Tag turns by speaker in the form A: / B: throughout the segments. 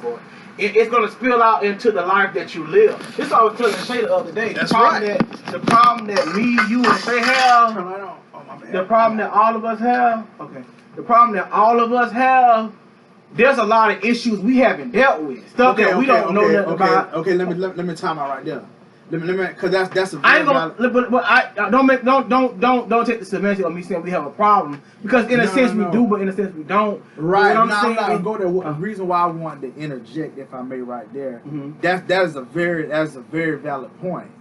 A: for it. It's going to spill out into the life that you live. This is what I was telling Shay the other day.
B: That's right.
A: The problem that me, you, and Shay have, the problem that all of us have, the problem that all of us have, there's a lot of issues we haven't dealt with. Stuff that we don't know nothing about.
B: Okay, let me time out right there. Let me, because that's a.
A: I ain't gonna, but I don't take the severity of me saying we have a problem, because in a sense we do, but in a sense we don't.
B: Right. I'm not gonna go there. The reason why I wanted to interject, if I may, right there, that is a very valid point.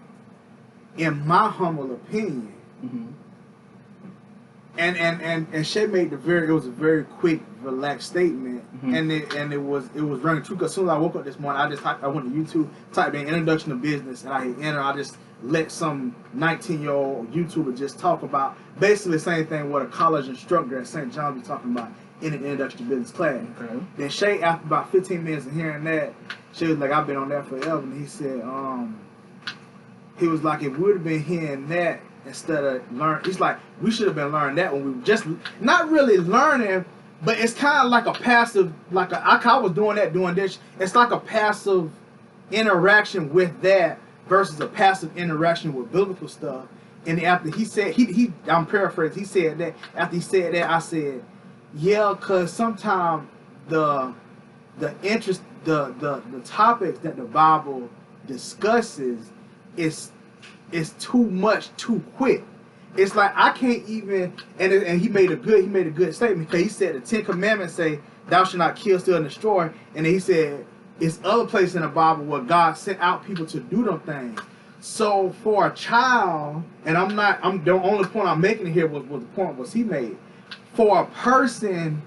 B: In my humble opinion, and Shay made it was a very quick, relaxed statement, and it was running true. Because as soon as I woke up this morning, I went to YouTube, typed in introduction to business, and I hit enter. I just let some 19-year-old YouTuber just talk about basically the same thing what a college instructor at St. John's was talking about in an introduction to business class. Then Shay, after about 15 minutes of hearing that, Shay was like, "I've been on that forever," and he said, he was like, "If we would have been hearing that instead of learn," he's like, "We should have been learning that when we were just not really learning, but it's kind of like a passive, I was doing this. It's like a passive interaction with that versus a passive interaction with biblical stuff." And after he said, I'm paraphrasing, he said that, after he said that, I said, yeah, because sometimes the interest, the topics that the Bible discusses is too much too quick. It's like I can't even, and he made a good statement, because he said the 10 Commandments say thou shalt not kill, steal, and destroy, and then he said it's other places in the Bible where God sent out people to do them things. So for a child, and the only point I'm making here was the point was he made. For a person,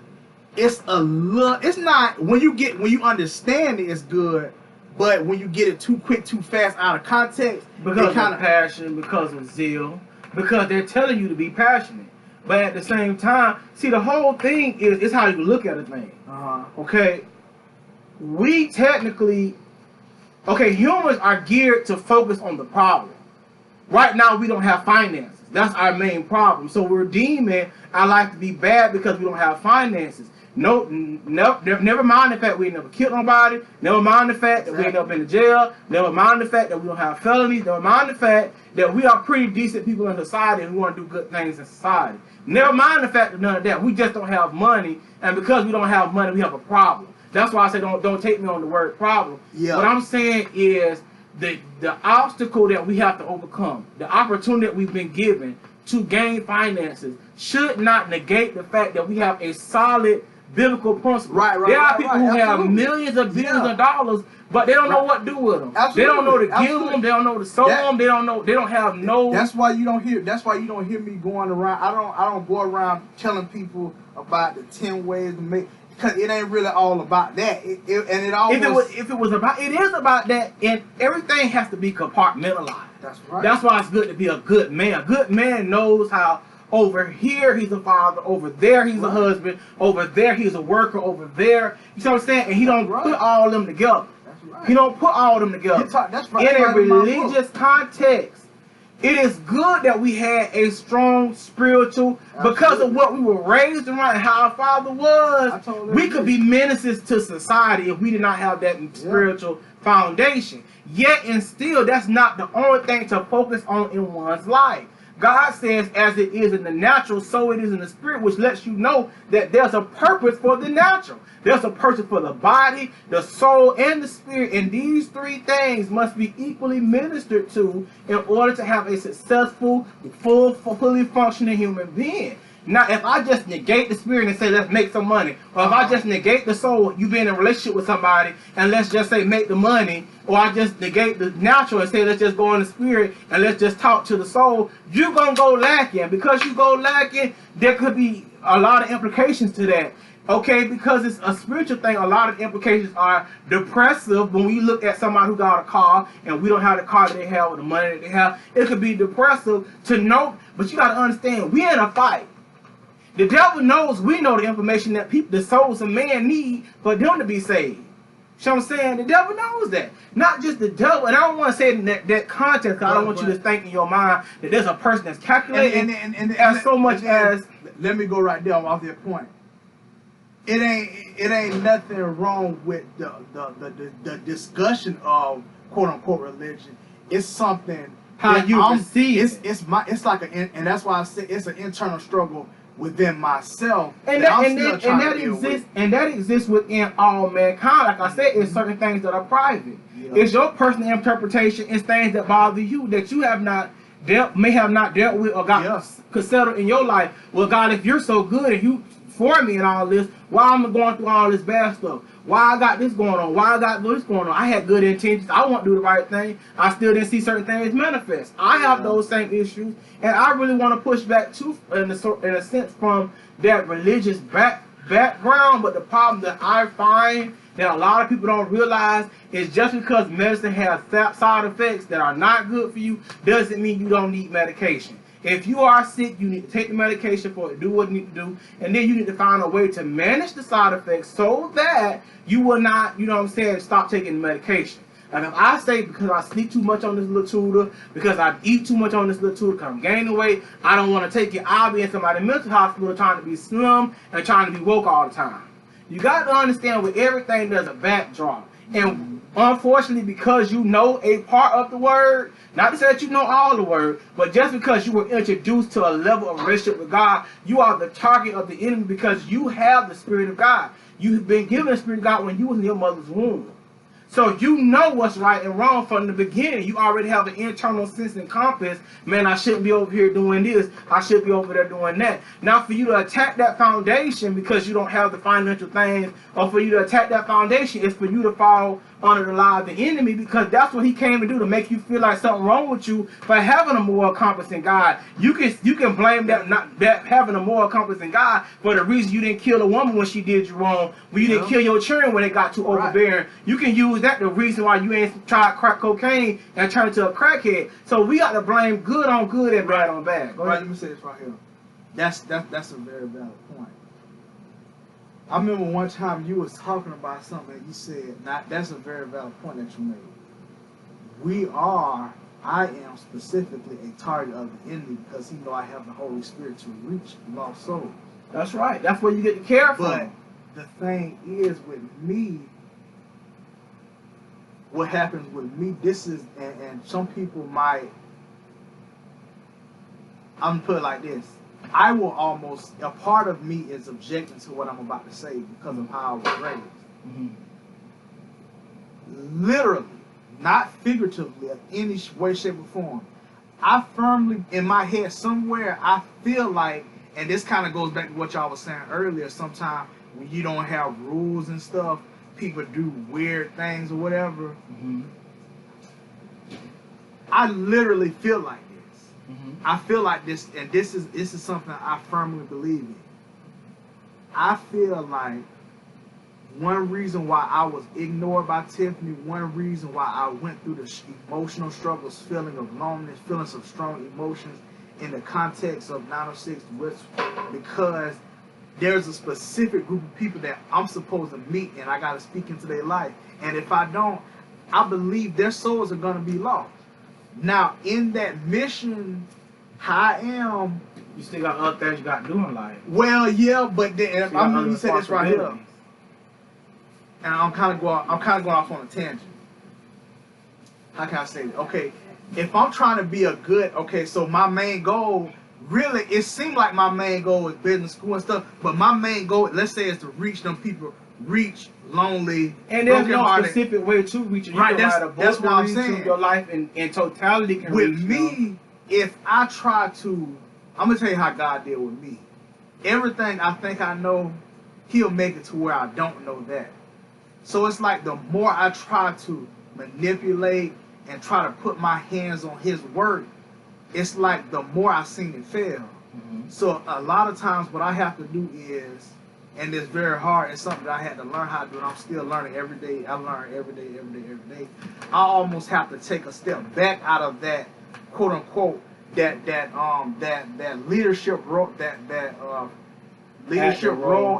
B: it's not, when you understand it, it's good, but when you get it too quick, too fast, out of context,
A: because of passion, because of zeal, because they're telling you to be passionate, but at the same time, see, the whole thing is how you look at a thing. Okay, we technically, humans are geared to focus on the problem. Right now, we don't have finances. That's our main problem. So we're deeming our life to be bad because we don't have finances. No, never mind the fact we ain't never killed nobody. Never mind the fact that we ain't never been to jail. Never mind the fact that we don't have felonies. Never mind the fact that we are pretty decent people in society and we want to do good things in society. Never mind the fact of none of that. We just don't have money, and because we don't have money, we have a problem. That's why I say don't take me on the word problem. What I'm saying is the obstacle that we have to overcome, the opportunity that we've been given to gain finances, should not negate the fact that we have a solid biblical principle. There are people who have millions of billions of dollars, but they don't know what to do with them. They don't know to give them. They don't know to sow them. They don't have no.
B: That's why you don't hear me going around. I don't go around telling people about the 10 ways to make. Because it ain't really all about that. If it was about, it is about that, and everything has to be compartmentalized. That's right. That's why it's good to be a good man. A good man knows how over here he's a father, over there he's a husband, over there he's a worker, over there. You see what I'm saying? And he don't put all of them together. That's right. He don't put all of them together. That's right. In a religious context, it is good that we had a strong spiritual, because of what we were raised around and how our father was. We could be menaces to society if we did not have that spiritual foundation. Yet and still, that's not the only thing to focus on in one's life. God says, as it is in the natural, so it is in the spirit, which lets you know that there's a purpose for the natural. There's a purpose for the body, the soul, and the spirit. And these three things must be equally ministered to in order to have a successful, fully functioning human being. Now, if I just negate the spirit and say, let's make some money, or if I just negate the soul, you be in a relationship with somebody, and let's just say make the money, or I just negate the natural and say, let's just go in the spirit, and let's just talk to the soul, you're going to go lacking. Because you go lacking, there could be a lot of implications to that. Okay, because it's a spiritual thing, a lot of implications are depressive. When we look at somebody who got a car and we don't have the car that they have or the money that they have, it could be depressive to know, but you got to understand, we're in a fight. The devil knows we know the information that the souls of man need for them to be saved. You know what I'm saying? The devil knows that. Not just the devil. And I don't want to say in that context, because I don't want you to think in your mind that there's a person that's calculating as so much as... Let me go right there off that point. it ain't nothing wrong with the discussion of quote unquote religion. It's something
A: how you receive.
B: It's like and that's why I say it's an internal struggle within myself,
A: and that exists within all mankind. Like I said, it's certain things that are private. Yeah. It's your personal interpretation. It's things that bother you that you have not may have not dealt with or got settled in your life. Well, God, if you're so good and you for me and all this, why am I going through all this bad stuff? Why I got this going on? Why I got this going on? I had good intentions. I want to do the right thing. I still didn't see certain things manifest. I have those same issues, and I really want to push back too, in a sense, from that religious background. But the problem that I find that a lot of people don't realize is just because medicine has side effects that are not good for you doesn't mean you don't need medication. If you are sick, you need to take the medication for it, do what you need to do, and then you need to find a way to manage the side effects so that you will not, you know what I'm saying, stop taking the medication. Like if I say because I sleep too much on this little tutor, because I eat too much on this little tutor, because I'm gaining weight, I don't want to take it, I'll be in somebody's mental hospital trying to be slim and trying to be woke all the time. You got to understand with everything there's a backdrop. And unfortunately, because you know a part of the word, not to say that you know all the word, but just because you were introduced to a level of relationship with God, you are the target of the enemy because you have the Spirit of God. You've been given the Spirit of God when you was in your mother's womb. So you know what's right and wrong from the beginning. You already have an internal sense and compass. Man, I shouldn't be over here doing this. I should be over there doing that. Now for you to attack that foundation because you don't have the financial things, or for you to attack that foundation is for you to fall under the lie of the enemy, because that's what he came to do, to make you feel like something wrong with you for having a moral compass in God. You can blame that having a moral compass in God for the reason you didn't kill a woman when she did you wrong, when you didn't kill your children when they got too overbearing. You can use that the reason why you ain't tried crack cocaine and turned into a crackhead. So we got to blame good on good and bad on bad.
B: Right, let me say this right here. That's a very valid point. I remember one time you was talking about something and you said, that's a very valid point that you made. I am specifically a target of the enemy because he know I have the Holy Spirit to reach lost souls.
A: That's right. That's where you get the care from.
B: But the thing is with me, what happens with me, this is, and some people might, I'm going to put it like this. I will almost, a part of me is objecting to what I'm about to say because of how I was raised. Mm-hmm. Literally, not figuratively, in any way, shape, or form. I firmly, in my head somewhere, I feel like, and this kind of goes back to what y'all was saying earlier, sometimes when you don't have rules and stuff, people do weird things or whatever. Mm-hmm. I literally feel like this. Mm-hmm. I feel like this, and this is something I firmly believe in. I feel like one reason why I was ignored by Tiffany, one reason why I went through the emotional struggles, feeling of loneliness, feelings of strong emotions in the context of 906 was because there's a specific group of people that I'm supposed to meet and I got to speak into their life. And if I don't, I believe their souls are going to be lost. Now, in that mission, how I am...
A: You still got other things you got to do in life.
B: Well, yeah, but then, I'm going to say this right here. And I'm kind of going off on a tangent. How can I say that? Okay, if I'm trying to be a good... Okay, so my main goal... Really, it seemed like my main goal is business school and stuff, but my main goal, let's say, is to reach them people, reach lonely,
A: and there's no specific way to reach it.
B: Right, that's what I'm saying.
A: Your life in totality can
B: with
A: reach
B: me,
A: them.
B: If I try to, I'm gonna tell you how God did with me. Everything I think I know, He'll make it to where I don't know that. So it's like the more I try to manipulate and try to put my hands on His work, it's like the more I've seen it fail. Mm-hmm. So a lot of times what I have to do is, and it's very hard, it's something that I had to learn how to do, and I'm still learning every day. I learn every day. I almost have to take a step back out of that, quote unquote, that leadership role,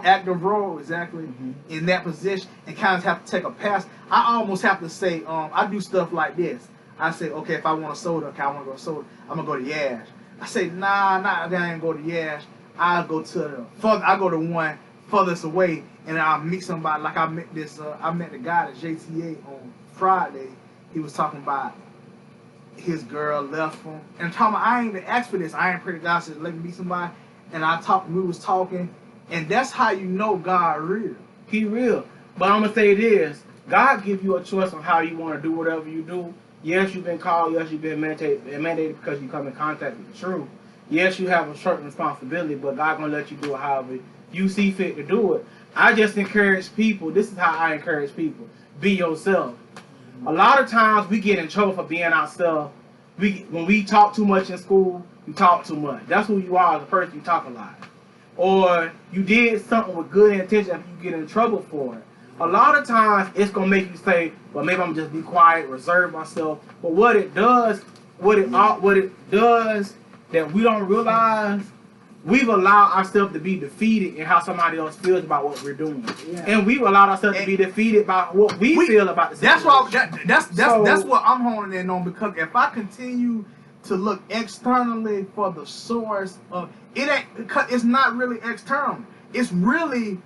B: active role, exactly, mm-hmm. in that position, and kind of have to take a pass. I almost have to say, I do stuff like this. I say, okay, if I want a soda, okay, I want to go to soda, I'm going to go to Yash. I say, nah, I ain't go to Yash. I go to one furthest away, and I meet somebody like I met the guy at JTA on Friday. He was talking about his girl left him, and talking about, I ain't even asked for this. I ain't prayed to God said let me meet somebody, and we was talking, and that's how you know God real.
A: He real. But I'm gonna say this: God give you a choice on how you want to do whatever you do. Yes, you've been called. Yes, you've been mandated because you come in contact with the truth. Yes, you have a certain responsibility, but God gonna let you do it however you see fit to do it. I just encourage people. This is how I encourage people: be yourself. A lot of times we get in trouble for being ourselves. When we talk too much in school, you talk too much. That's who you are as a person. You talk a lot. Or you did something with good intention and you get in trouble for it. A lot of times it's gonna make you say, well, maybe I'm just be quiet, reserve myself. But what it does that we don't realize, we've allowed ourselves to be defeated in how somebody else feels about what we're doing, and we've allowed ourselves to be defeated by what we feel about the situation.
B: That's what I'm honing in on, because if I continue to look externally for the source of it, it's not really external. It's really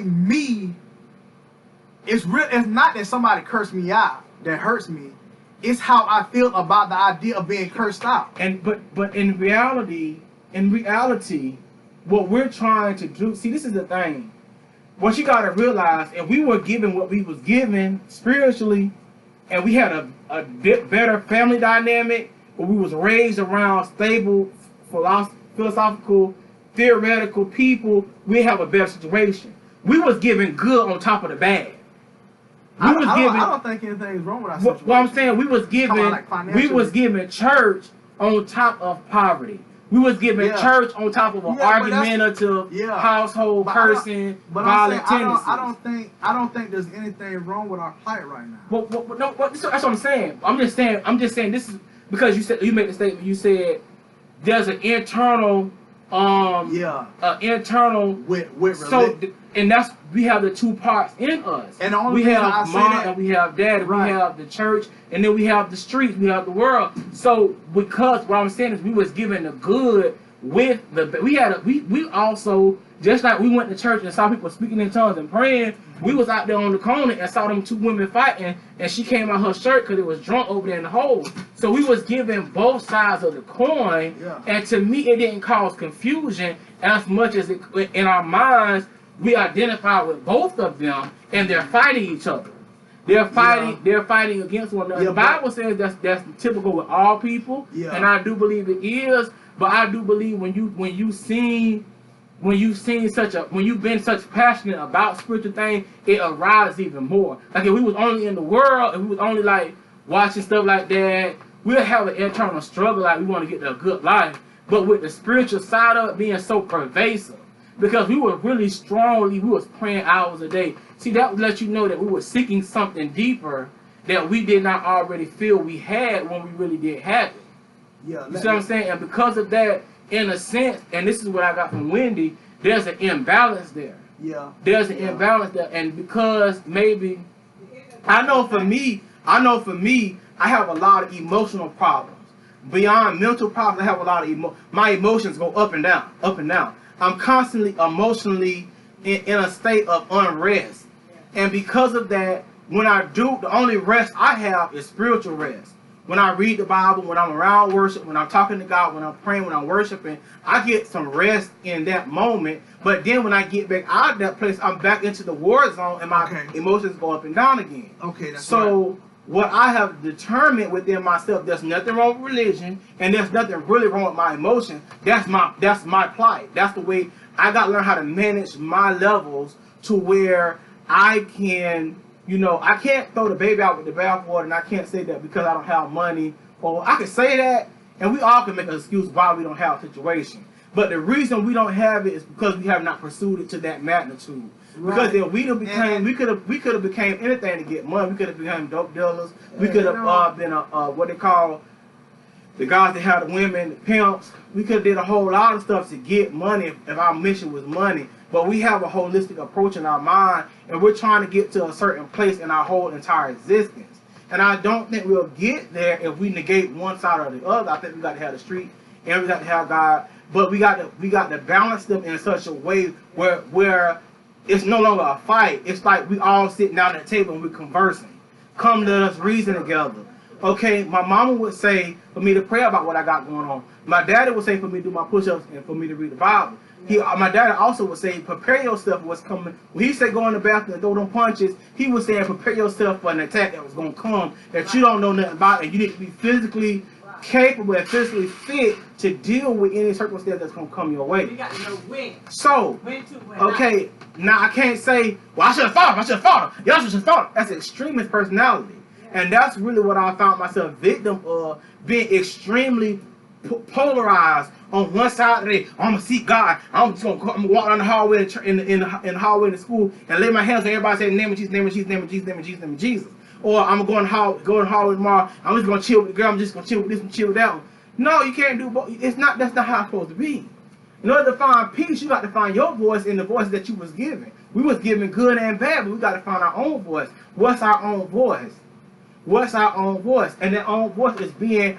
B: me. It's not that somebody cursed me out that hurts me. It's how I feel about the idea of being cursed out.
A: But in reality, what we're trying to do, see, this is the thing. What you gotta realize, if we were given what we was given spiritually, and we had a better family dynamic, where we was raised around stable, philosophical, theoretical people, we have a better situation. We was given good on top of the bad.
B: I don't think anything's wrong with our situation.
A: What I'm saying, we was given church on top of poverty. We was given church on top of an argumentative household person, violent tendencies.
B: I don't think there's anything wrong with our plight right now.
A: That's what I'm saying. I'm just saying this is because you made the statement. You said there's an internal internal
B: with
A: so and that's we have the two parts in us. And the only we have mom and we have dad, we have the church, and then we have the streets, we have the world. So because what I'm saying is we was given the good with the we also, just like we went to church and saw people speaking in tongues and praying, we was out there on the corner and saw them two women fighting, and she came out her shirt because it was drunk over there in the hole. So we was given both sides of the coin, and to me it didn't cause confusion as much as it, in our minds we identify with both of them, and they're fighting each other. They're fighting against one another. The Bible says that's typical with all people, and I do believe it is. But I do believe when you've been such passionate about spiritual things, it arises even more. Like if we was only in the world, if we was only like watching stuff like that, we'll have an internal struggle like we want to get a good life. But with the spiritual side of it being so pervasive, because we were really strongly, we was praying hours a day. See, that would let you know that we were seeking something deeper that we did not already feel we had when we really did have it. You see what I'm saying? And because of that, in a sense, and this is what I got from Wendy, there's an imbalance there. There's an imbalance there. And because maybe, I know for me, I have a lot of emotional problems. Beyond mental problems, I have a lot of my emotions go up and down, up and down. I'm constantly emotionally in a state of unrest. And because of that, when I do, the only rest I have is spiritual rest. When I read the Bible, when I'm around worship, when I'm talking to God, when I'm praying, when I'm worshiping, I get some rest in that moment. But then when I get back out of that place, I'm back into the war zone, and my emotions go up and down again. So what I have determined within myself, there's nothing wrong with religion, and there's nothing really wrong with my emotions. That's my plight. That's the way I got to learn how to manage my levels to where I can, I can't throw the baby out with the bathwater, and I can't say that because I don't have money. Or I can say that, and we all can make an excuse why we don't have a situation. But the reason we don't have it is because we have not pursued it to that magnitude. Because if we could have became anything to get money. We could have become dope dealers. We could have been what they call the guys that have the women, the pimps. We could have did a whole lot of stuff to get money if our mission was money. But we have a holistic approach in our mind, and we're trying to get to a certain place in our whole entire existence. And I don't think we'll get there if we negate one side or the other. I think we got to have the street, and we got to have God. but we got to balance them in such a way where it's no longer a fight. It's like we all sitting down at the table and we're conversing. Come, let us reason together. Okay, my mama would say for me to pray about what I got going on. My daddy would say for me to do my push-ups and for me to read the Bible. My daddy also would say, prepare yourself for what's coming. When he said go in the bathroom and throw them punches, he was saying prepare yourself for an attack that was going to come that you don't know nothing about, and you need to be physically capable and physically fit to deal with any circumstance that's going to come your way.
C: You got to know when.
A: So, okay, now I can't say, well, I should have fought him. Y'all should have fought him. That's extremist personality. And that's really what I found myself victim of, being extremely polarized on one side of the day. I'm gonna seek God. I'm gonna walk down the hallway in the hallway in the school and lay my hands on everybody, say name of Jesus, name of Jesus, name of Jesus, name of Jesus, name of Jesus. Or I'm gonna go in the hallway tomorrow. I'm just gonna chill with the girl. I'm just gonna chill with this and chill with that one. No, you can't do both. That's not how it's supposed to be. In order to find peace, you got to find your voice in the voice that you was given. We was given good and bad, but we got to find our own voice. What's our own voice? What's our own voice? And that own voice is being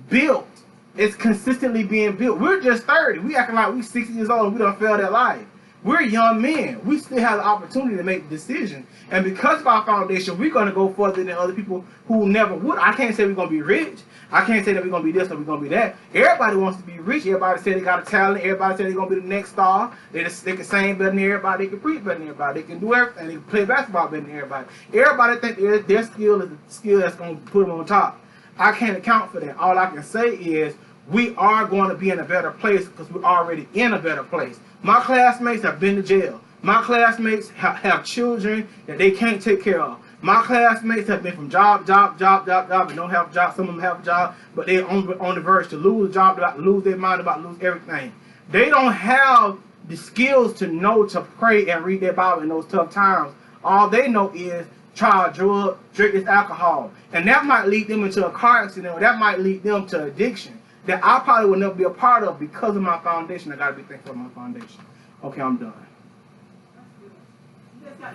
A: built. It's consistently being built. We're just 30. We acting like we 60 years old and we don't fail that life. We're young men. We still have the opportunity to make decisions. And because of our foundation, we're going to go further than other people who never would. I can't say we're going to be rich. I can't say that we're going to be this or we're going to be that. Everybody wants to be rich. Everybody say they got a talent. Everybody say they're going to be the next star. They can sing better than everybody. They can preach better than everybody. They can do everything. They can play basketball better than everybody. Everybody think their skill is the skill that's going to put them on top. I can't account for that. All I can say is we are going to be in a better place because we're already in a better place. My classmates have been to jail. My classmates have children that they can't take care of. My classmates have been from job, and don't have a job. Some of them have a job, but they're on the verge to lose a job, about to lose their mind, about to lose everything. They don't have the skills to know to pray and read their Bible in those tough times. All they know is try a drug, drink this alcohol. And that might lead them into a car accident, or that might lead them to addiction that I probably will never be a part of because of my foundation. I got to be thankful for my foundation. Okay, I'm done.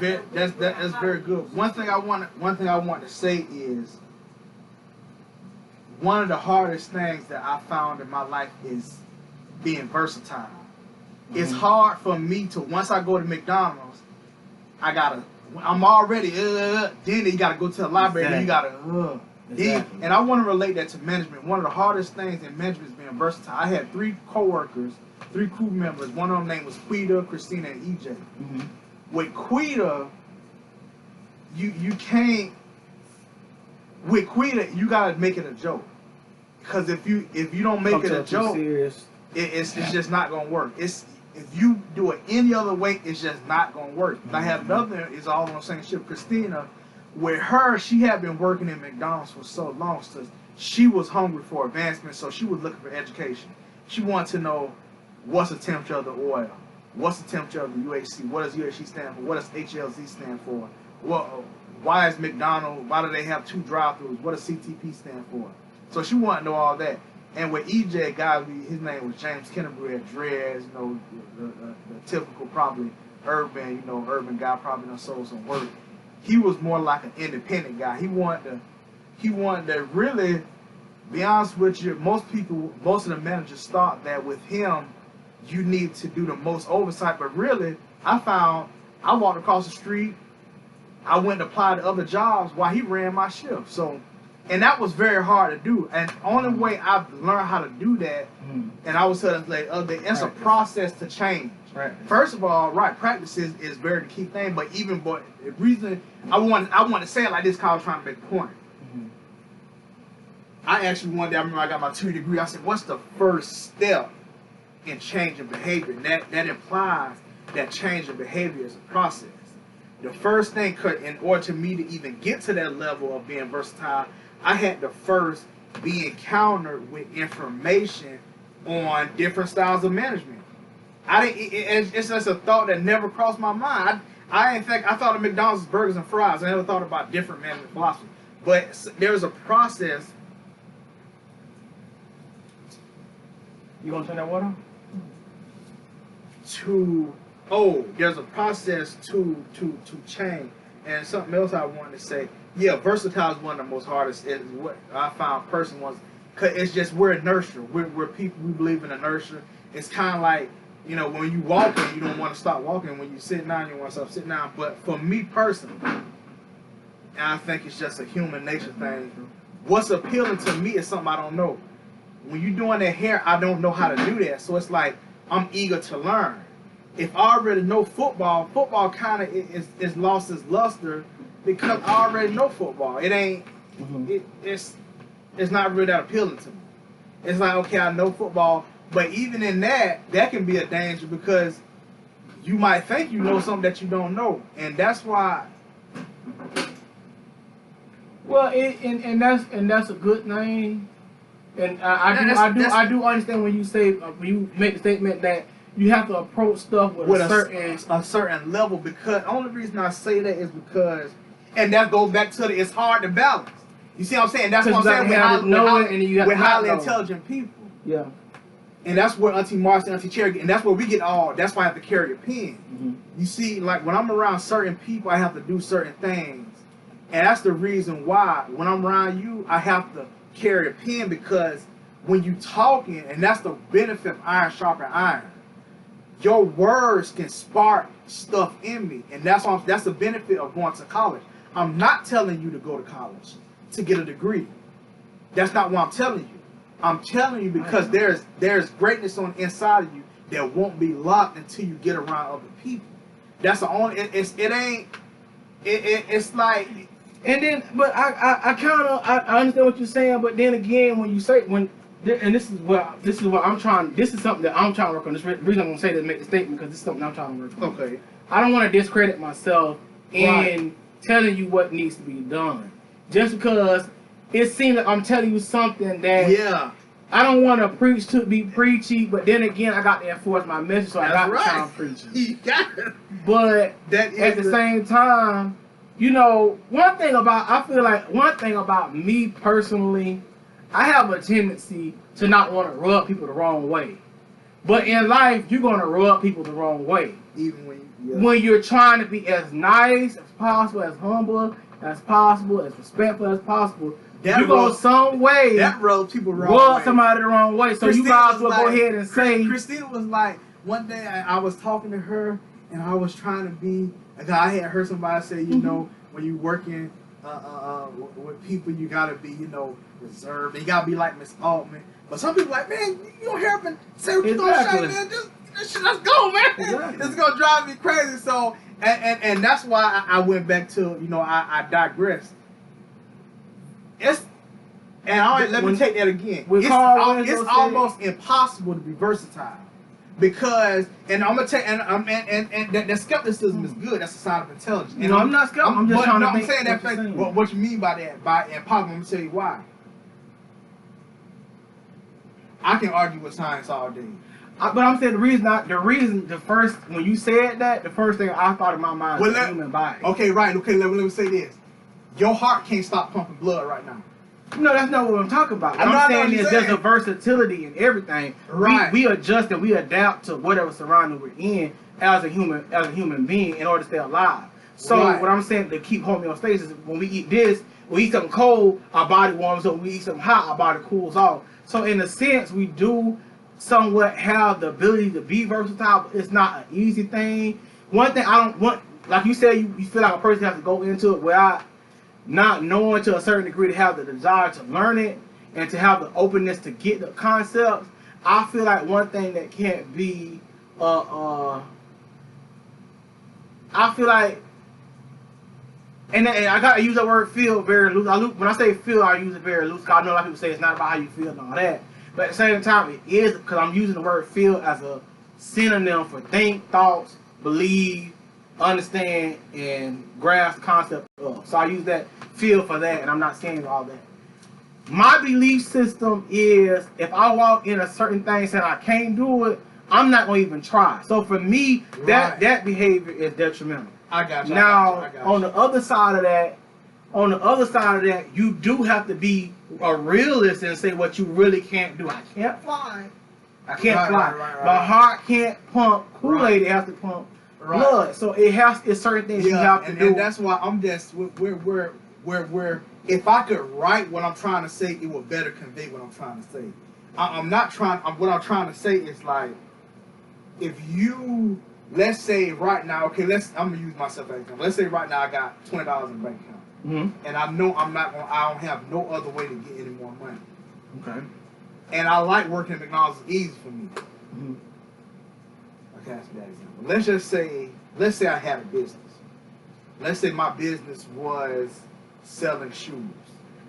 B: That's very good. One thing I want to say is one of the hardest things that I found in my life is being versatile. Mm-hmm. It's hard for me to, once I go to McDonald's, I'm already then you gotta go to the library. Exactly. And you gotta Exactly. And I want to relate that to management. One of the hardest things in management is being versatile. I had 3 co-workers, 3 crew members. One of them name was Quita, Christina, and EJ. Mm-hmm. With Quita, you can't. With Quita, you gotta make it a joke. Because if you don't make it a joke, it's just not gonna work. If you do it any other way, it's just not gonna work. Mm-hmm. I had another. It's all on the same ship. Christina. With her, she had been working in McDonald's for so long, so she was hungry for advancement, so she was looking for education. She wanted to know what's the temperature of the oil, what's the temperature of the UHC, what does UHC stand for, what does HLZ stand for, why is McDonald's, why do they have 2 drive-thrus, what does CTP stand for? So she wanted to know all that. And with EJ, his name was James Kennebury at Dreads, the typical probably urban guy, probably done sold some work. He was more like an independent guy. He wanted to really be honest with you. Most of the managers thought that with him, you need to do the most oversight. But really, I walked across the street. I went to apply to other jobs while he ran my shift. So, and that was very hard to do. And the only way I've learned how to do that, and I was telling it's a process to change. Right. First of all, practice is very the key thing. But the reason I want to say it like this, because I was trying to make a point. Mm-hmm. I actually one day, I remember I got my 2 degree. I said, what's the first step in changing behavior? And that implies that change of behavior is a process. The first thing, in order for me to even get to that level of being versatile, I had to first be encountered with information on different styles of management. It's just a thought that never crossed my mind. In fact, I thought of McDonald's burgers and fries. I never thought about different management philosophy. But there's a process.
A: You gonna turn that water
B: on? There's a process to change. And something else I wanted to say. Yeah, versatile is one of the most hardest. Is what I found personally was Cause it's just we're inertia. We're people. We believe in inertia. It's kind of like, you know, when you walking, you don't want to stop walking. When you sit down, you want to stop sitting down. But for me personally, and I think it's just a human nature thing. What's appealing to me is something I don't know. When you're doing that hair, I don't know how to do that. So it's like I'm eager to learn. If I already know football, football kind of is lost its luster because I already know football. It ain't. It's not really that appealing to me. It's like, okay, I know football, but even in that can be a danger because you might think you know something that you don't know, and that's why.
A: Well, and that's a good thing, and I do understand when you say when you make the statement that you have to approach stuff with a
B: certain level, because the only reason I say that is because, and that goes back to it's hard to balance. You see what I'm saying? That's what I'm saying. We're highly intelligent people.
A: Yeah.
B: And that's where Auntie Marcy, Auntie Cherry, and that's where we get all. That's why I have to carry a pen. You see, like when I'm around certain people, I have to do certain things, and that's the reason why when I'm around you, I have to carry a pen, because when you talking, and that's the benefit of iron sharpen iron. Your words can spark stuff in me, and that's the benefit of going to college. I'm not telling you to go to college to get a degree. That's not what I'm telling you. I'm telling you because there's greatness on the inside of you that won't be locked until you get around other people. That's the only. It's like.
A: And then, but I understand what you're saying, but then again, when you say and this is what I'm trying. This is something that I'm trying to work on. This reason I'm gonna say that, make the statement, because this is something I'm trying to work on.
B: Okay.
A: I don't want to discredit myself in telling you what needs to be done, just because it seems like I'm telling you something that I don't want to preach to be preachy, but then again, I got to enforce my message, so I got to sound preachy.
B: You got it.
A: But at the same time, you know, one thing about me personally, I have a tendency to not want to rub people the wrong way. But in life, you're going to rub people the wrong way.
B: Even
A: when you're trying to be as nice as possible, as humble as possible, as respectful as possible, you go some way
B: that rubs people the wrong way.
A: Somebody the wrong way. So Christina, you might as well go ahead and say.
B: Christina was like, one day I was talking to her and I was trying to be. I had heard somebody say, you know, when you working with people, you gotta be, you know, reserved. You gotta be like Miss Altman. But some people like, man, you don't hear me say what you gonna say, man. Just let's go, man. Exactly. It's gonna drive me crazy. So and that's why I went back to, you know, I digressed. Let me take that again. It's almost impossible to be versatile, because, and I'm gonna tell, and that skepticism is good. That's a sign of intelligence. And
A: I'm not skeptical. I'm just trying to make.
B: I'm saying that thing. What you mean by that? By impossible, I'm gonna tell you why. I can argue with science all day.
A: But I'm saying when you said that, the first thing I thought in my mind was the human body.
B: Okay, right. Okay, let me say this. Your heart can't stop pumping blood right now.
A: No, that's not what I'm talking about. What I'm saying is there's a versatility in everything. Right. We adjust and we adapt to whatever surrounding we're in as a human being in order to stay alive. So what I'm saying to keep homeostasis, when we eat this, we eat something cold, our body warms up. When we eat something hot, our body cools off. So in a sense, we do somewhat have the ability to be versatile, but it's not an easy thing. One thing I don't want, like you said, you feel like a person has to go into it without not knowing to a certain degree, to have the desire to learn it and to have the openness to get the concepts. I feel like one thing that can't be, I feel like, and I gotta use that word feel very loose. When I say feel, I use it very loose, because I know a lot of people say it's not about how you feel and all that. But at the same time, it is, because I'm using the word feel as a synonym for think, thoughts, believe, understand, and grasp the concept of. So I use that feel for that, and I'm not saying all that. My belief system is, if I walk in a certain thing saying I can't do it, I'm not going to even try. So for me, that behavior is detrimental.
B: I got you.
A: Now, on the other side of that, you do have to be a realist and say what you really can't do. I can't fly. I can't fly. Right. My heart can't pump Kool-Aid. It has to pump blood. So it's certain things you have to do.
B: And that's why I'm just we're where if I could write what I'm trying to say, it would better convey what I'm trying to say. I'm not trying. What I'm trying to say is like, if you, let's say right now, okay, I'm gonna use myself as example. Let's say right now I got $20 in the bank account, and I know I don't have no other way to get any more money.
A: Okay.
B: And I like working at McDonald's. It's easy for me. Okay, that's a bad example. Let's say I had a business. Let's say my business was selling shoes.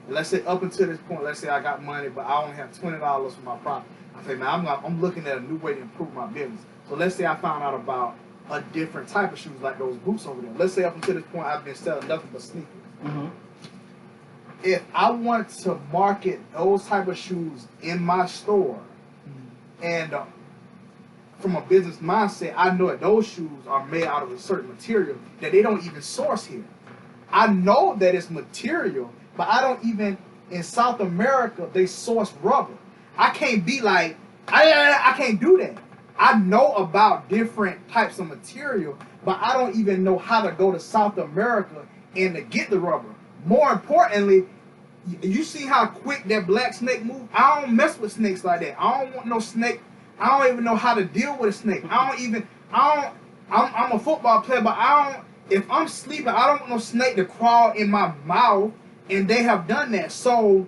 B: And let's say up until this point, let's say I got money, but I only have $20 for my profit. I say, man, I'm looking at a new way to improve my business. So let's say I found out about a different type of shoes, like those boots over there. Let's say up until this point, I've been selling nothing but sneakers. If I want to market those type of shoes in my store, and from a business mindset, I know that those shoes are made out of a certain material that they don't even source here. I know that it's material, but I don't even, in South America, they source rubber. I can't be like, I can't do that. I know about different types of material, but I don't even know how to go to South America and to get the rubber. More importantly, you see how quick that black snake moves? I don't mess with snakes like that. I don't want no snake. I don't even know how to deal with a snake. I'm a football player, but if I'm sleeping, I don't want no snake to crawl in my mouth, and they have done that. So,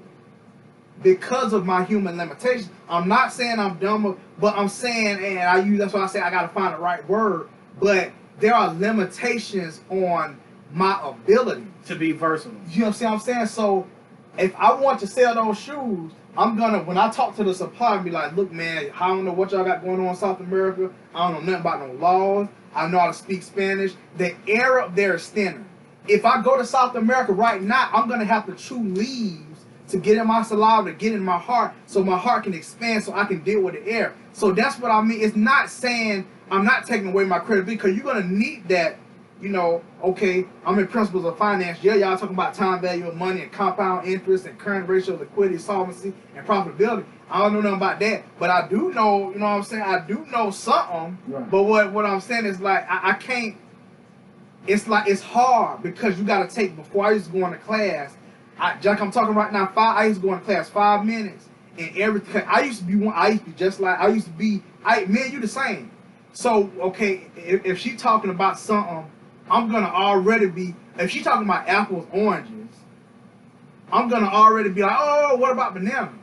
B: because of my human limitations, I'm not saying I'm dumb, but I'm saying, and that's why I say I gotta find the right word, but there are limitations on my ability.
A: To be versatile.
B: You know what I'm saying? So, if I want to sell those shoes, I'm gonna, when I talk to the supplier, be like, look, man, I don't know what y'all got going on in South America. I don't know nothing about no laws. I know how to speak Spanish. The air up there is thinner. If I go to South America right now, I'm gonna have to chew leaves to get in my saliva, to get in my heart, so my heart can expand, so I can deal with the air. So that's what I mean. It's not saying I'm not taking away my credibility, because you're gonna need that. You know, okay, I'm in principles of finance. Yeah, y'all talking about time value of money and compound interest and current ratio of liquidity, solvency, and profitability. I don't know nothing about that, but I do know, you know what I'm saying? I do know something, right. But what I'm saying is like, I can't, it's like, it's hard because you got to take, before I used to go into class, Jack, I'm talking right now, I used to go into class 5 minutes and everything. Me and you the same. So, okay, if she talking about something, I'm going to already be, if she's talking about apples, oranges, I'm going to already be like, oh, what about bananas?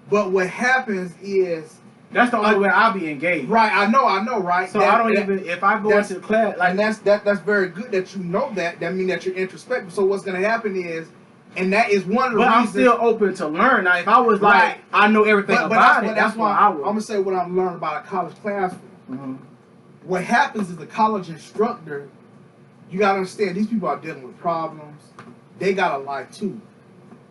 B: But what happens is,
A: that's the only way I'll be engaged.
B: Right, I know, right?
A: So I don't even, if I go into class, like,
B: and that's very good that you know that. That means that you're introspective. So what's going to happen is, and that is one of the reasons.
A: But I'm still open to learn. Now, if I was like, right. I know everything about it, that's why I would.
B: I'm going to say what I'm learning about a college classroom. What happens is the college instructor, you got to understand, these people are dealing with problems. They got a life too.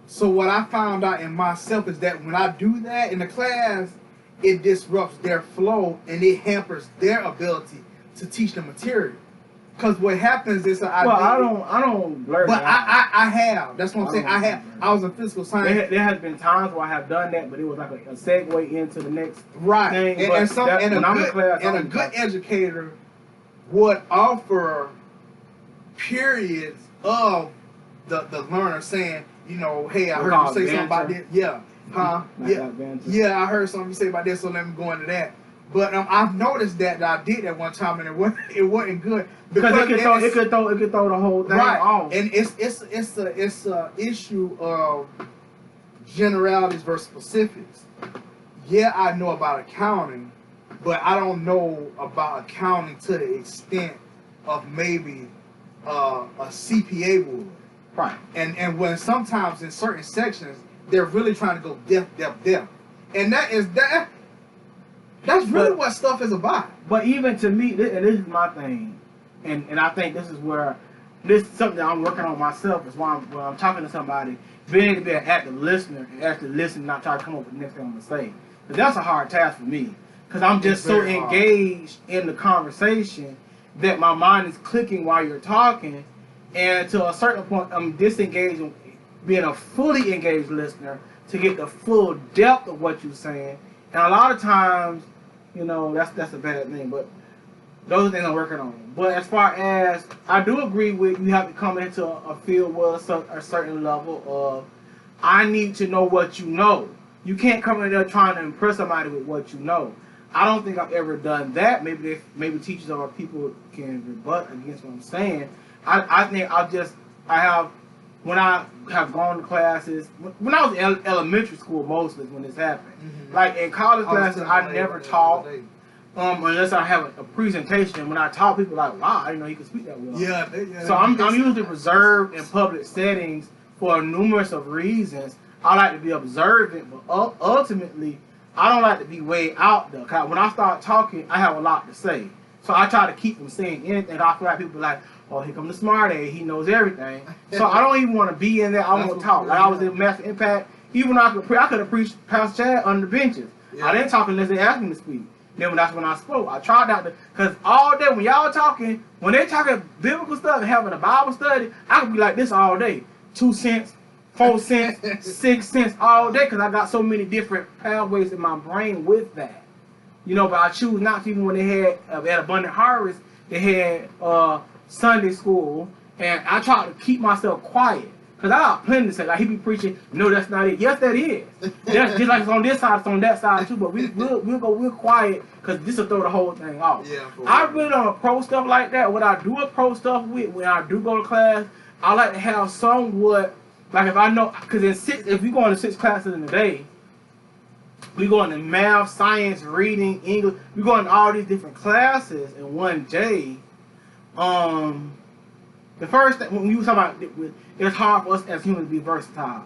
B: So what I found out in myself is that when I do that in the class, it disrupts their flow and it hampers their ability to teach the material. Because what happens is,
A: I don't blur
B: that. But I have. That's what I'm saying. I was in physical science.
A: There has been times where I have done that, but it was like a segue into the next thing.
B: A good educator would offer periods of the learner saying, you know, hey, I heard you say something about this. Yeah. Yeah, I heard something you say about this, so let me go into that. But I've noticed that I did that one time, and it wasn't good
A: because it could throw the whole thing off.
B: And it's a issue of generalities versus specifics. Yeah, I know about accounting, but I don't know about accounting to the extent of maybe a CPA would.
A: Right.
B: And when sometimes in certain sections they're really trying to go depth, and that's really what stuff is about.
A: But even to me, and this is my thing, and I think this is where this is something that I'm working on myself. Is why when I'm talking to somebody, being able to be an active listener and actually listen, not try to come up with the next thing I'm gonna say. Because that's a hard task for me. Because I'm just so engaged in the conversation that my mind is clicking while you're talking, and to a certain point, I'm disengaging, being a fully engaged listener to get the full depth of what you're saying. And a lot of times, you know, that's a bad thing, but Those are things I'm working on. But as far as, I do agree with, you have to come into a field with a certain level of, I need to know what you know. You can't come in there trying to impress somebody with what you know. I don't think I've ever done that. Maybe teachers or people can rebut against what I'm saying. I think when I have gone to classes, when I was in elementary school mostly when this happened. Mm-hmm. Like in college classes, I never taught. Unless I have a presentation, when I talk, people are like, wow, I didn't know you could speak that well. Yeah. So I'm usually reserved in public settings for numerous of reasons. I like to be observant, but ultimately, I don't like to be way out there. Cause when I start talking, I have a lot to say. So I try to keep from saying anything. I feel like people are like, oh, here comes the smart ass, he knows everything. So I don't even want to be in there. I want to talk. Like I was in Master Impact, even though I could have preached Pastor Chad under the benches. Yeah. I didn't talk unless they asked me to speak. Then that's when I spoke. I tried out to, because all day when y'all talking, when they talking biblical stuff and having a Bible study, I could be like this all day. 2 cents, 4 cents, 6 cents all day, because I got so many different pathways in my brain with that. You know, but I choose not to. Even when they had at Abundant Harvest, they had Sunday school, and I try to keep myself quiet. Because I got plenty to say. Like, he be preaching, no, that's not it. Yes, that is. That's just like it's on this side, it's on that side, too. But we'll go real quiet, because this will throw the whole thing off. Yeah, I really don't approach stuff like that. What I do approach stuff with, when I do go to class, I like to have somewhat, like if I know, because if we go into 6 classes in a day, we go into math, science, reading, English, we go into all these different classes in one day. The first thing, when you were talking about, it's hard for us as humans to be versatile.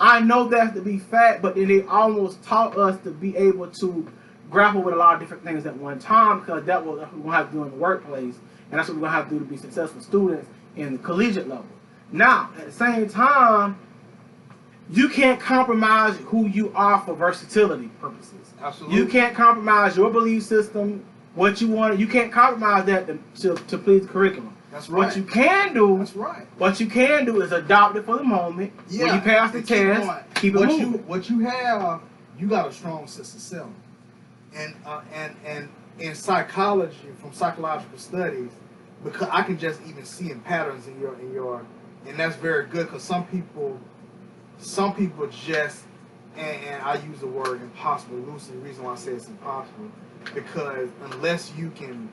A: I know that's to be fact, but then they almost taught us to be able to grapple with a lot of different things at one time, because that's what we're going to have to do in the workplace, and that's what we're going to have to do to be successful students in the collegiate level. Now, at the same time, you can't compromise who you are for versatility purposes. Absolutely. You can't compromise your belief system, what you want. You can't compromise that to please the curriculum.
B: That's right.
A: What you can do,
B: that's right.
A: What you can do is adopt it for the moment. Yeah. When you pass the test, keep it moving.
B: What you have, you got a strong sense of self, and in psychology, from psychological studies, because I can just even see in patterns in your, and that's very good, because some people just, and I use the word impossible loosely. The reason why I say it's impossible, because unless you can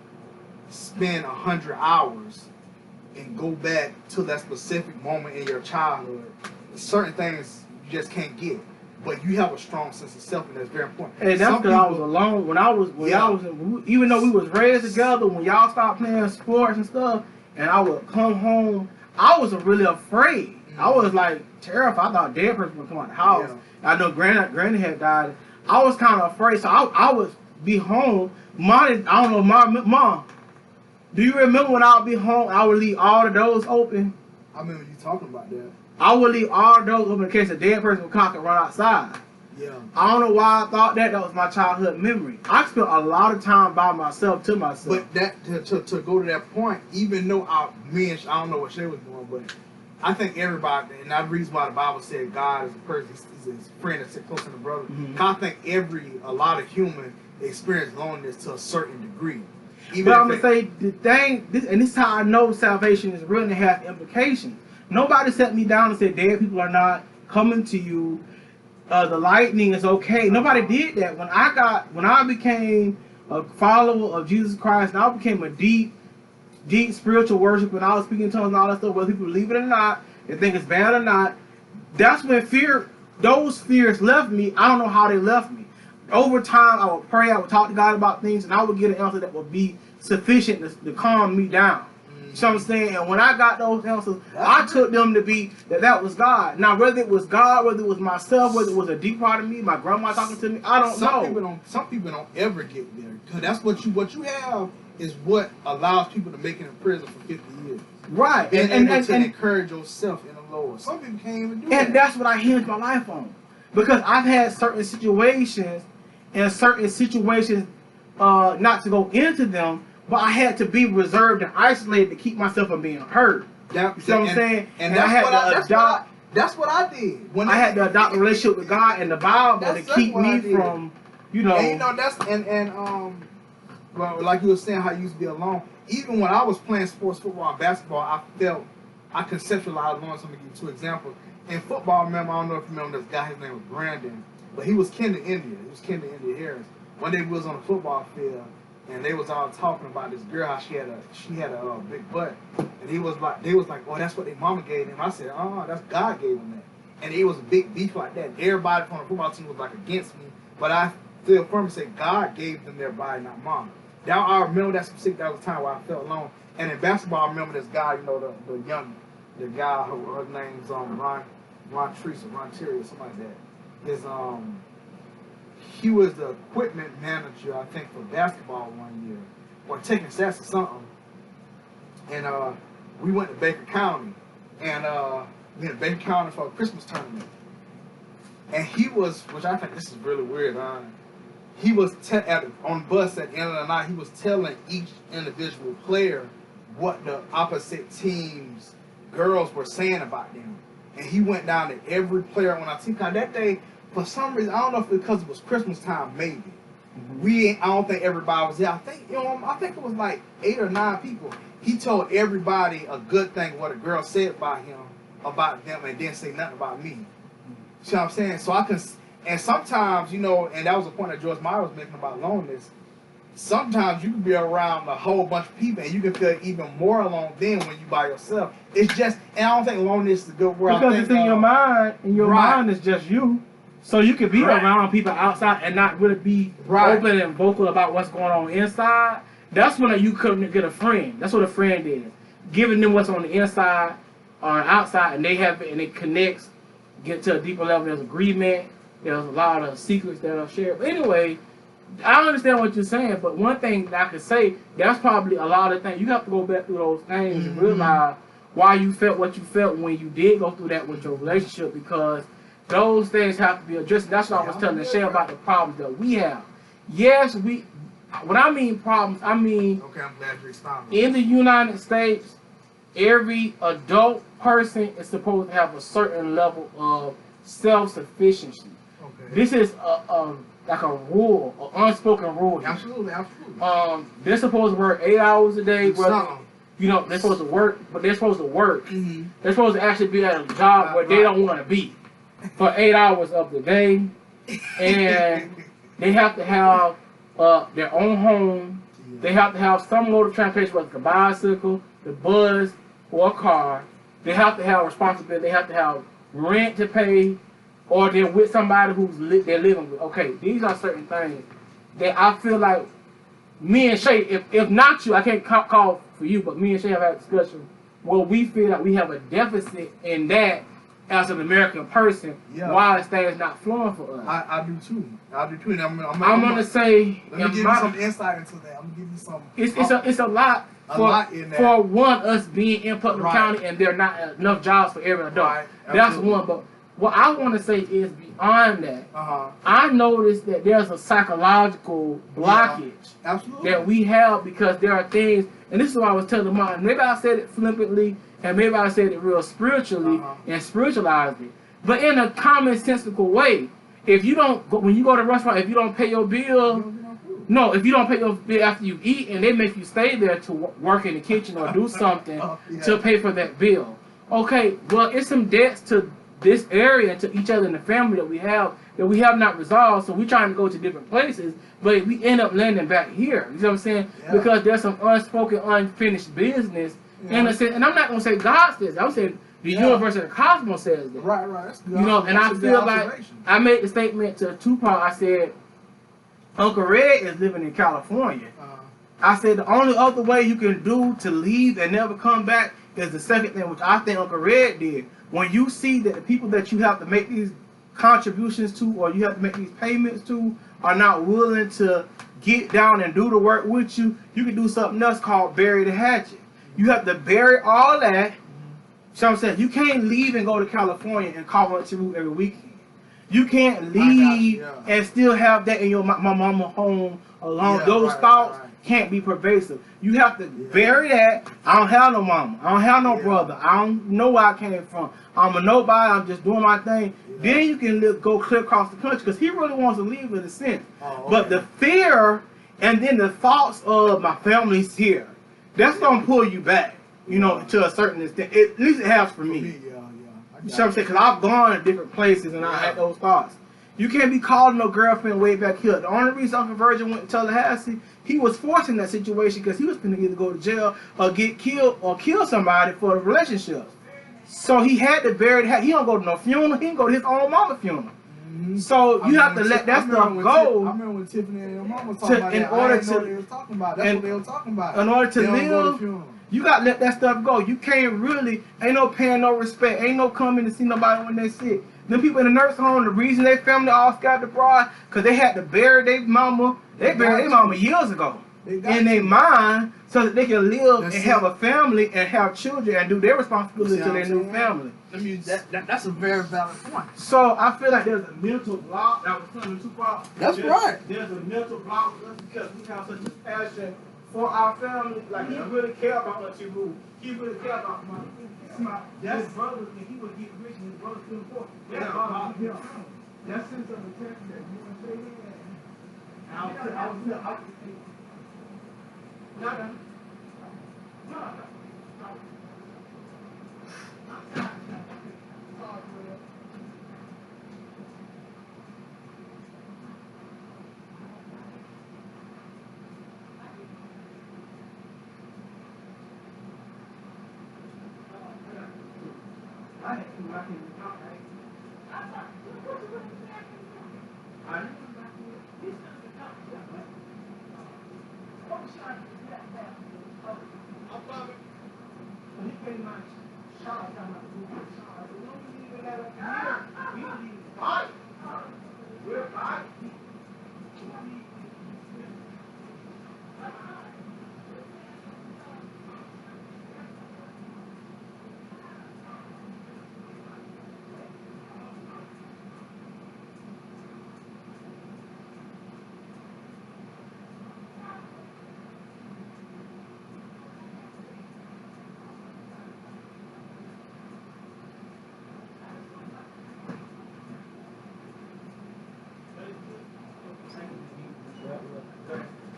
B: spend 100 hours and go back to that specific moment in your childhood, certain things you just can't get. But you have a strong sense of self, and that's very important.
A: And that's because I was alone when I was even though we was raised together, when y'all stopped playing sports and stuff, and I would come home, I was really afraid. Mm-hmm. I was like terrified. I thought a dead person would come out of the house. Yeah. I know Granny had died. I was kind of afraid, so I would be home. I don't know, mom. Do you remember when I would be home, I would leave all the doors open?
B: I remember you talking about that.
A: I would leave all the doors open in case a dead person would come and run outside. Yeah. I don't know why I thought that. That was my childhood memory. I spent a lot of time by myself, to myself.
B: But that to go to that point, even though I don't know what Shay was doing, but I think everybody, and that's the reason why the Bible said God is a person, is his friend that sits close to the brother. Mm-hmm. I think a lot of humans experience loneliness to a certain degree.
A: But I'm going to say, the thing, this is how I know salvation is real and it has implications. Nobody set me down and said, dead people are not coming to you. The lightning is okay. Nobody did that. When I became a follower of Jesus Christ, and I became a deep spiritual worship, when I was speaking in tongues and all that stuff, whether people believe it or not, they think it's bad or not, that's when those fears left me. I don't know how they left me. Over time, I would pray, I would talk to God about things, and I would get an answer that would be sufficient to calm me down. Mm-hmm. So I'm saying, and when I got those answers, I took them to be that was God. Now, whether it was God, whether it was myself, whether it was a deep part of me, my grandma talking to me, I don't know.
B: Some people don't ever get there, because that's what you have is what allows people to make it in prison for 50 years.
A: Right.
B: And encourage yourself in the Lord. Some people can't even do that.
A: And that's what I hinge my life on. Because I've had certain situations, not to go into them, but I had to be reserved and isolated to keep myself from being hurt. You know what I'm saying?
B: And that's what I did.
A: When I had to adopt a relationship with God and the Bible to keep me from,
B: And But like you were saying, how you used to be alone. Even when I was playing sports, football and basketball, I conceptualized alone. So I'm going to give you 2 examples. In football, I don't know if you remember this guy, his name was Brandon, but he was Kendall India. He was Kendall India Harris. One day we was on the football field, and they was all talking about this girl, how she had a big butt. And they was like, oh, that's what their mama gave him. I said, oh, that's God gave him that. And it was a big beef like that. Everybody from the football team was like against me, but I still firmly said God gave them their body, not mama. Now I remember that was the time where I felt alone. And in basketball, I remember this guy, the guy who her name's Ron Teresa, something like that. He was the equipment manager, I think, for basketball one year, or taking stats or something. And we went to Baker County, and we went to Baker County for a Christmas tournament. And he was, which I think this is really weird, he was on the bus at the end of the night. He was telling each individual player what the opposite team's girls were saying about them, and he went down to every player on our team. Cause that day, for some reason, I don't know if because it was Christmas time, maybe I don't think everybody was there. I think it was like 8 or 9 people. He told everybody a good thing what a girl said about them, and didn't say nothing about me. See what I'm saying? So I can. And sometimes, and that was a point that George Meyer was making about loneliness. Sometimes you can be around a whole bunch of people and you can feel even more alone than when you by yourself. It's just, and I don't think loneliness is a good word.
A: Because it's in your mind, and your mind is just you. So you can be around people outside and not really be open and vocal about what's going on inside. That's when you couldn't get a friend. That's what a friend is. Giving them what's on the inside or outside, and they have it, and it connects, get to a deeper level. There's agreement. There's a lot of secrets that are shared. But anyway, I understand what you're saying, but one thing that I could say, that's probably a lot of things. You have to go back through those things and realize why you felt what you felt when you did go through that with your relationship, because those things have to be addressed. That's what I was telling Shay about the problems that we have. Yes, when I mean problems, I mean
B: I'm glad you responded.
A: In the United States, every adult person is supposed to have a certain level of self-sufficiency. This is like a rule, an unspoken rule.
B: Absolutely.
A: They're supposed to work 8 hours a day. They're supposed to work, but they're supposed to work. They're supposed to actually be at a job where they don't want to be for 8 hours of the day, and they have to have their own home. They have to have some mode of transportation, whether it's a bicycle, the bus, or a car. They have to have responsibility. They have to have rent to pay. Or they're with somebody they're living with. Okay, these are certain things that I feel like me and Shay, if not you, I can't call for you, but me and Shay have had a discussion where we feel that we have a deficit in that as an American person. Why this thing is not flowing for us.
B: I do too. And
A: I'm gonna say.
B: Let me give you some insight into that. I'm gonna give you some.
A: It's a lot. For one, us being in Putnam County and there are not enough jobs for every adult. That's one, but. What I want to say is beyond that, I noticed that there's a psychological blockage that we have because there are things, and this is what I was telling mine. Maybe I said it flippantly, and maybe I said it real spiritually and spiritualized it, but in a commonsensical way. If you don't, when you go to a restaurant, if you don't pay your bill, if you don't pay your bill after you eat, and they make you stay there to work in the kitchen or do something to pay for that bill. Okay, well, it's some debts to this area, to each other in the family that we have not resolved, so we're trying to go to different places, but we end up landing back here. You know what I'm saying? Because there's some unspoken, unfinished business in a sense. And I'm not gonna say God says that. I'm saying the universe and the cosmos says that.
B: Right. That's good.
A: And I feel like I made the statement to Tupac. I said, Uncle Red is living in California. I said the only other way you can do to leave and never come back is the second thing, which I think Uncle Red did. When you see that the people that you have to make these contributions to, or you have to make these payments to, are not willing to get down and do the work with you, you can do something else called bury the hatchet. You have to bury all that. So I'm saying you can't leave and go to California and call on Tiru every weekend. You can't leave and still have that in your my mama home alone. Those thoughts can't be pervasive. You have to bury that. I don't have no mama. I don't have no brother. I don't know where I came from. I'm a nobody. I'm just doing my thing. Then you can go clear across the country, because he really wants to leave in a sense. But the fear and then the thoughts of my family's here, that's gonna pull you back, you know, to a certain extent. At least it has for me.
B: Yeah.
A: You know what I'm saying? Because I've gone to different places and I had those thoughts. You can't be calling no girlfriend way back here. The only reason Uncle Virgil went to Tallahassee, he was forced in that situation because he was going to either go to jail or get killed or kill somebody for a relationship. So he had to bury the hat. He don't go to no funeral. He didn't go to his own mama's funeral. So you have to let that stuff go.
B: I remember when Tiffany and your mama was talking about that. I didn't know what they was talking about. That's what they were talking about.
A: In order to live, you got to let that stuff go. You can't really, ain't no paying no respect. Ain't no coming to see nobody when they sick. Them people in the nursing home, the reason they family all scattered abroad, because they had to bury their mama. They buried their mama years ago. In their mind, so that they can live and have a family and have children and do their responsibility to their new family.
B: I mean, that's a very valid point.
A: So I feel like there's a mental block. That was something too far.
B: That's right.
A: There's a mental block with us because we have such a passion for our family. Like he really care about what you do. He really care about his brothers, and he would get rich and his brothers couldn't afford. That sense of attention that you want to say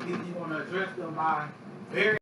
A: Either you want to address them by very